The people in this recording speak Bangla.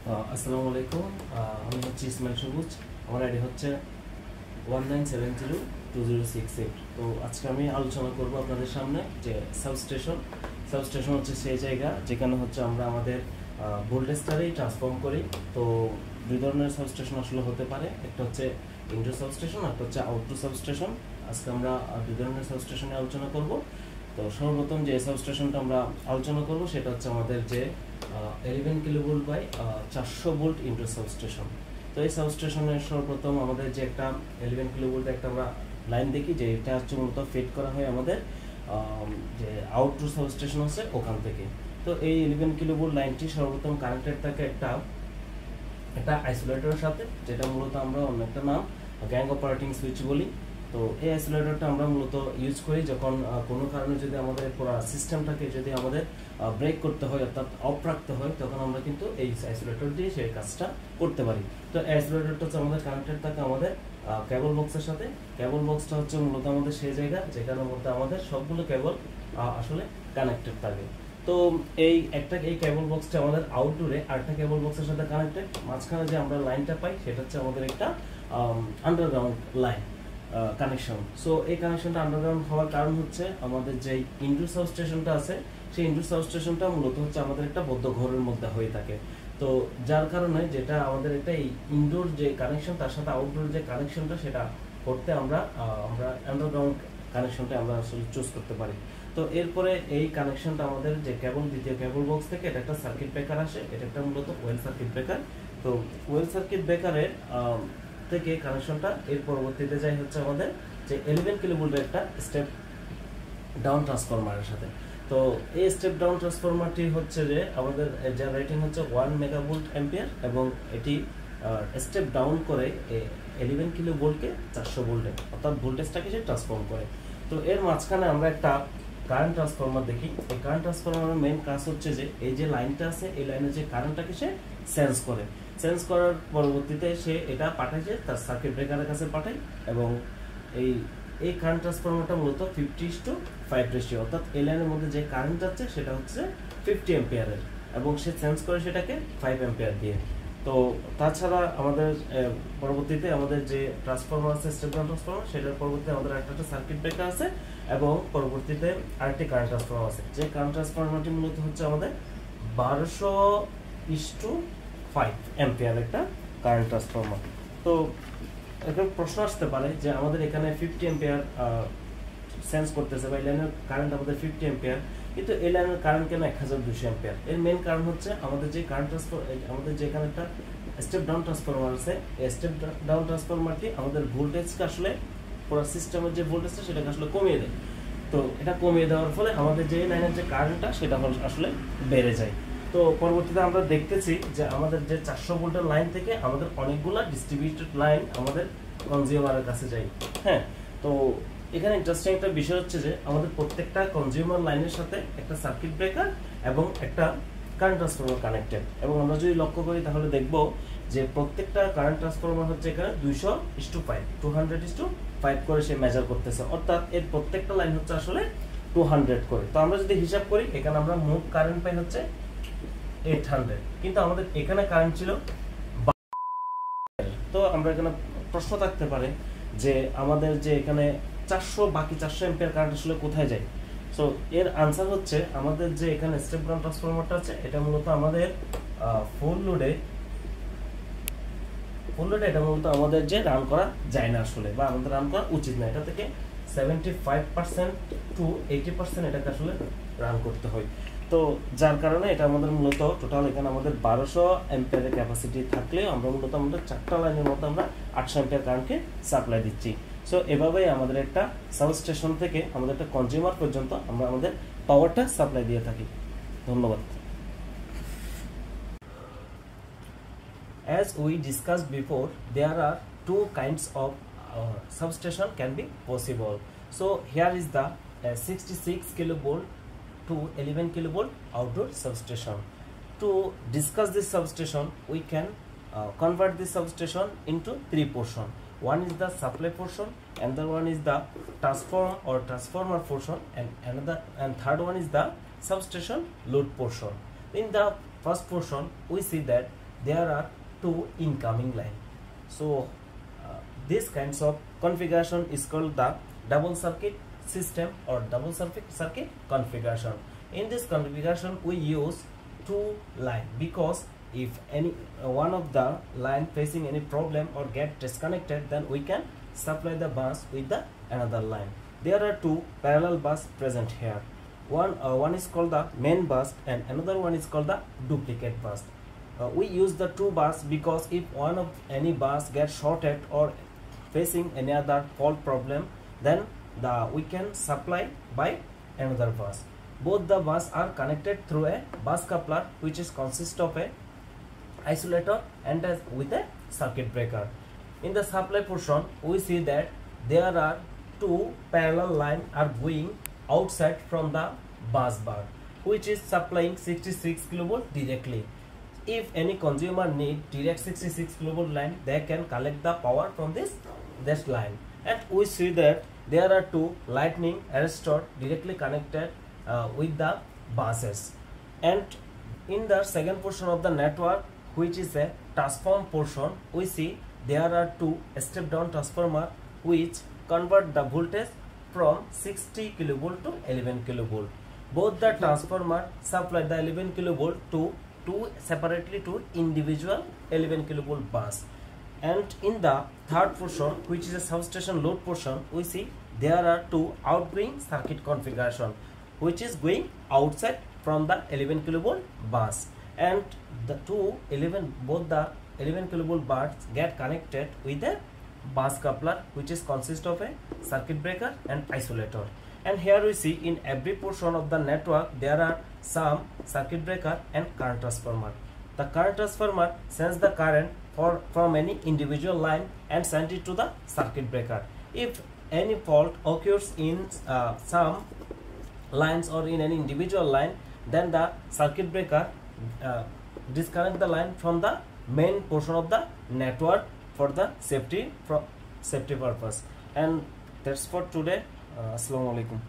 আসসালামু আলাইকুম। আমি হচ্ছে ইসমাইল সবুজ। আমার আইডি হচ্ছে 19702068। তো আজকে আমি আলোচনা করব আপনাদের সামনে যে সাবস্টেশন হচ্ছে সেই জায়গা যেখানে হচ্ছে আমরা আমাদের ভোল্টেজটারই ট্রান্সফর্ম করি। তো দুই ধরনের সাবস্টেশন আসলে হতে পারে, একটা হচ্ছে ইনডোর সাবস্টেশন, একটা হচ্ছে আউটডোর সাবস্টেশন। আজকে আমরা দুই ধরনের সাবস্টেশনে আলোচনা করব। তো সর্বপ্রথম যে সাবস্টেশনটা আমরা আলোচনা করব সেটা হচ্ছে আমাদের যে 11 kilovolt by 400 volt indoor substation. তো এই সাবস্টেশনের সর্বপ্রথম আমাদের যে একটা 11 কিলোভোল্ট একটা আমরা লাইন দেখি, যে এটা হচ্ছে মূলত ফিট করা হয় আমাদের যে আউটডোর সাবস্টেশন আছে ওখান থেকে। তো এই 11 কিলোভোল্ট লাইনটি সর্বপ্রথম কানেক্টেড থাকে একটা আইসোলেটরের সাথে, যেটা মূলত আমরা অন্য একটা নাম গ্যাং অপারেটিং সুইচ বলি। তো এই আইসোলেটরটা আমরা মূলত ইউজ করি যখন কোনো কারণে যদি আমাদের পুরো সিস্টেমটাকে যদি আমাদের ব্রেক করতে হয়, অর্থাৎ অফ রাখতে হয়, তখন আমরা কিন্তু এই আইসোলেটর দিয়ে সেই কাজটা করতে পারি। তো আইসোলেটরটা হচ্ছে আমাদের কানেক্টেড থাকে আমাদের কেবল বক্সের সাথে। কেবল বক্সটা হচ্ছে মূলত আমাদের সেই জায়গা যেখানের মধ্যে আমাদের সবগুলো কেবল আসলে কানেক্টেড থাকে। তো এই কেবল বক্সটা আমাদের আউটডোরে আরেকটা কেবল বক্সের সাথে কানেক্টেড। মাঝখানে যে আমরা লাইনটা পাই সেটা হচ্ছে আমাদের একটা আন্ডারগ্রাউন্ড লাইন কানেকশন। সো এই কানেকশনটা আন্ডারগ্রাউন্ড হওয়ার কারণ হচ্ছে আমাদের যে ইনডোর সাবস্টেশনটা আছে, সেই ইনডোর সাবস্টেশনটা মূলত হচ্ছে আমাদের একটা বদ্ধ ঘরের মধ্যে হয়ে থাকে। তো যার কারণে যেটা আমাদের একটা এই ইনডোর যে কানেকশন তার সাথে আউটডোর যে কানেকশনটা সেটা করতে আমরা আন্ডারগ্রাউন্ড কানেকশনটা আমরা আসলে চুজ করতে পারি। তো এরপরে এই কানেকশনটা আমাদের যে দ্বিতীয় কেবল বক্স থেকে এটা একটা সার্কিট ব্রেকার আসে, এটা একটা মূলত ওয়েল সার্কিট ব্রেকার। তো ওয়েল সার্কিট ব্রেকারের থেকে কানেকশনটা এর পরবর্তীতে যায় হচ্ছে আমাদের যে 11 কিলোভোল্টের একটা স্টেপ ডাউন ট্রান্সফরমারের সাথে। তো এই স্টেপ ডাউন ট্রান্সফরমারটি হচ্ছে যে আমাদের যার রেটিং হচ্ছে 1 মেগাভোল্ট অ্যাম্পিয়ার, এবং এটি স্টেপ ডাউন করে 11 কিলোভোল্টকে 400 ভোল্টে, অর্থাৎ ভোল্টেজটাকে সে ট্রান্সফর্ম করে। তো এর মাঝখানে আমরা একটা কারেন্ট ট্রান্সফরমার দেখি। এই কারেন্ট ট্রান্সফরমারের মেইন কাজ হচ্ছে যে এই যে লাইনটা আছে এই লাইনের যে কারেন্টটাকে সে সেন্স করার পরবর্তীতে সে এটা পাঠাইছে তার সার্কিট ব্রেকারের কাছে পাঠায়, এবং এই কারেন্ট ট্রান্সফরমারটা মূলত 50:5 রেশিও, অর্থাৎ এই লাইনের মধ্যে যে কারেন্ট যাচ্ছে সেটা হচ্ছে 50 অ্যাম্পিয়ারের, এবং সে সেন্স করে সেটাকে 5 অ্যাম্পিয়ার দিয়ে। তো তাছাড়া আমাদের পরবর্তীতে আমাদের যে ট্রান্সফরমার আছে স্টেপ ডাউন ট্রান্সফরমার, সেটার পরবর্তীতে আমাদের একটা সার্কিট ব্রেকার আছে, এবং পরবর্তীতে আরেকটি কারেন্ট ট্রান্সফরমার আছে। যে কারেন্ট ট্রান্সফরমারটি মূলত হচ্ছে আমাদের 1200:5 অ্যাম্পিয়ার একটা কারেন্ট ট্রান্সফরমার। তো একটা প্রশ্ন আসতে পারে যে আমাদের এখানে 50 অ্যাম্পিয়ার সেন্স করতেছে, বা এই লাইনের কারেন্ট আমাদের 50 অ্যাম্পিয়ার, কিন্তু এই লাইনের কারেন্ট কেন 1200 অ্যাম্পিয়ার? এর মেইন কারণ হচ্ছে আমাদের যে কারেন্ট আমাদের যে এখানে একটা স্টেপ ডাউন ট্রান্সফরমার আছে, এই স্টেপ ডাউন ট্রান্সফরমারটি আমাদের ভোল্টেজকে আসলে পুরো সিস্টেমের যে ভোল্টেজটা সেটাকে আসলে কমিয়ে দেয়। তো এটা কমিয়ে দেওয়ার ফলে আমাদের যে লাইনের যে কারেন্টটা সেটা আসলে বেড়ে যায়। তো পরবর্তীতে আমরা দেখতেছি যে আমাদের যে 400 ভোল্টের লাইন থেকে আমাদের অনেকগুলা ডিস্ট্রিবিউটেড লাইন আমাদের কনজিউমারের কাছে যায়। হ্যাঁ, তো এখানে ইন্টারেস্টিং একটা বিষয় হচ্ছে যে আমাদের প্রত্যেকটা কনজিউমার লাইনের সাথে একটা সার্কিট ব্রেকার এবং একটা কারেন্ট ট্রান্সফরমার কানেক্টেড, এবং আমরা যদি লক্ষ্য করি তাহলে দেখব যে প্রত্যেকটা কারেন্ট ট্রান্সফরমার হচ্ছে এখানে 200:5 করে সে মেজার করতেছে, অর্থাৎ এর প্রত্যেকটা লাইন হচ্ছে আসলে 200 করে। তো আমরা যদি হিসাব করি এখানে আমরা মোট কারেন্ট পাই হচ্ছে 800, কিন্তু আমাদের এখানে কারেন্ট ছিল। তো আমরা এখানে প্রশ্ন থাকতে পারে যে আমাদের যে এখানে 400 অ্যাম্পিয়ার কারেন্ট আসলে কোথায় যায়? সো এর আনসার হচ্ছে আমাদের যে এখানে স্টেপ ডাউন ট্রান্সফরমারটা আছে এটা মূলত আমাদের ফুল লোডে এটা মূলত আমাদের যে রান করা যায় না আসলে, বা আমাদের রান করা উচিত না। এটা থেকে 75% to 80% এটাকে আসলে রান করতে হয়। তো যার কারণে এটা আমাদের মূলত টোটাল এখানে আমাদের 1200 অ্যাম্পিয়ারের ক্যাপাসিটি থাকলেও আমরা মূলত আমাদের 4টা লাইনের মধ্যে আমরা 800 অ্যাম্পিয়ার কারেন্টকে সাপ্লাই দিচ্ছি। সো এভাবেই আমাদের একটা সাবস্টেশন থেকে আমাদের একটা কনজিউমার পর্যন্ত আমরা আমাদের পাওয়ারটা সাপ্লাই দিয়ে থাকি। ধন্যবাদ। As we discussed before, there are two kinds of substation can be possible. So here is the 66 kilovolt to 11 kilovolt outdoor substation. To discuss this substation, we can convert this substation into three portions. One is the supply portion, another one is the transformer portion, and third one is the substation load portion. In the first portion, we see that there are two incoming line. So this kinds of configuration is called the double circuit system or double circuit configuration. In this configuration we use two line, because if any one of the line facing any problem or get disconnected, then we can supply the bus with the another line. There are two parallel bus present here. One is called the main bus and another one is called the duplicate bus. We use the two bus because if one of any bus gets shorted or facing any other fault problem, then we can supply by another bus. Both the bus are connected through a bus coupler, which is consist of a isolator and with a circuit breaker. In the supply portion, we see that there are two parallel lines are going outside from the bus bar, which is supplying 66 kV directly. If any consumer need direct 66 kV line, they can collect the power from this line. And we see that there are two lightning arrestor directly connected with the buses. And in the second portion of the network, which is a transform portion, we see there are two step down transformer which convert the voltage from 60 kV to 11 kV. Both the transformer supply the 11 kV to separately to individual 11 kV bus. And in the third portion, which is a substation load portion, we see there are two outgoing circuit configuration which is going outside from the 11 kV bus, and the both the 11 kV bus get connected with a bus coupler, which is consist of a circuit breaker and isolator. And here we see in every portion of the network there are some circuit breaker and current transformer. The current transformer sends the current from any individual line and send it to the circuit breaker. If any fault occurs in some lines or in any individual line, then the circuit breaker disconnect the line from the main portion of the network for the safety purpose. And that's for today. Assalamu alaikum.